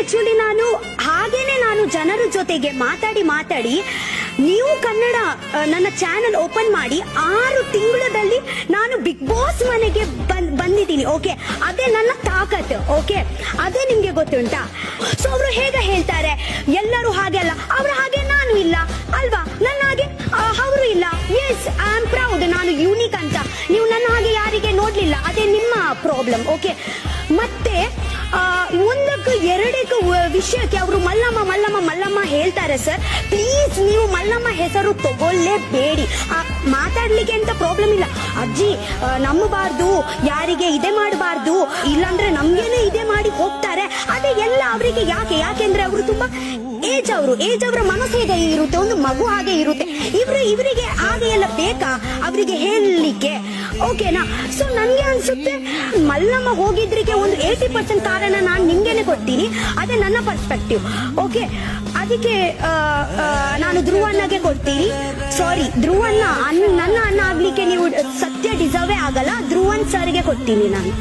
Actually ನಾನು ಜನರ ಜೊತೆಗೆ ಮಾತಾಡಿ ನೀವು ಕನ್ನಡ ನನ್ನ ಚಾನೆಲ್ ಓಪನ್ ಮಾಡಿ 6 ತಿಂಗಳಲ್ಲಿ ನಾನು ಬಿಗ್ ಬಾಸ್ ಮನೆಗೆ ಬಂದಿದ್ದೀನಿ. ಓಕೆ, ಅದೇ ನನ್ನ ತಾಕತ್ತು. ಓಕೆ, ಅದೇ ನಿಮ್ಗೆ ಗೊತ್ತುಂಟಾ? ಸೊ ಅವರು ಹೇಗೆ ಹೇಳ್ತಾರೆ ಎಲ್ಲರೂ ಹಾಗೆ ಅಲ್ಲ, ಅವ್ರ ಹಾಗೆ ನಾನು ಇಲ್ಲ ಅಲ್ವಾ, ನನ್ನ ಹಾಗೆ ಅವರು ಇಲ್ಲ. ಎಸ್, ಐ ಆಮ್ ಪ್ರೌಡ್, ನಾನು ಯೂನಿಕ್ ಅಂತ. ನೀವು ನನ್ನ ಹಾಗೆ ಯಾರಿಗೆ ನೋಡ್ಲಿಲ್ಲ, ಅದೇ ನಿಮ್ಮ ಪ್ರಾಬ್ಲಮ್. ಓಕೆ, ಮತ್ತೆ ಒಂದಕ್ಕೂ ಎರಡಕ್ಕೂ ವಿಷಯಕ್ಕೆ ಅವರು ಮಲ್ಲಮ್ಮ ಹೇಳ್ತಾರೆ ಸರ್. ಪ್ಲೀಸ್ ನೀವು ಮಲ್ಲಮ್ಮ ಹೆಸರು ತಗೊಳ್ಳೇಬೇಡಿ. ಮಾತಾಡ್ಲಿಕ್ಕೆ ಅಂತ ಪ್ರಾಬ್ಲಮ್ ಇಲ್ಲ ಅಜ್ಜಿ, ನಂಬಬಾರ್ದು, ಯಾರಿಗೆ ಇದೇ ಮಾಡಬಾರ್ದು, ಇಲ್ಲಾಂದ್ರೆ ನಮ್ಗೇನೆ ಇದೇ ಮಾಡಿ ಹೋಗ್ತಾರೆ. ಅದೇ ಎಲ್ಲ ಅವರಿಗೆ ಯಾಕೆಂದ್ರೆ ಅವರು ತುಂಬಾ ಏಜ್ ಅವರ ಮನಸ್ಸು ಹೇಗೆ ಇರುತ್ತೆ, ಒಂದು ಮಗು ಹಾಗೆ ಇರುತ್ತೆ. ಇವರಿಗೆ ಹಾಗೆ ಎಲ್ಲ ಬೇಕಾ ಅವರಿಗೆ ಹೇಳಲಿಕ್ಕೆ? ಓಕೆನಾ? ಸೊ ನನ್ಗೆ ಅನ್ಸುತ್ತೆ ಮಲ್ಲಮ್ಮ ಹೋಗಿದ್ರಿಗೆ ಒಂದು 80% ಕಾರಣ ನಾನು ನಿಮ್ಗೆನೆ ಕೊಡ್ತೀನಿ. ಅದೇ ನನ್ನ ಪರ್ಸ್ಪೆಕ್ಟಿವ್. ಓಕೆ, ಅದಕ್ಕೆ ನಾನು ಧ್ರುವಣ್ಣಗೆ ಕೊಡ್ತೀನಿ. ಸಾರಿ, ಧ್ರುವಣ್ಣ ನನ್ನ ಅಣ್ಣ ಆಗ್ಲಿಕ್ಕೆ ನೀವು ಸತ್ಯ ಡಿಸರ್ವೇ ಆಗಲ್ಲ. ಧ್ರುವನ್ ಸರ್ಗೆ ಕೊಡ್ತೀನಿ ನಾನು.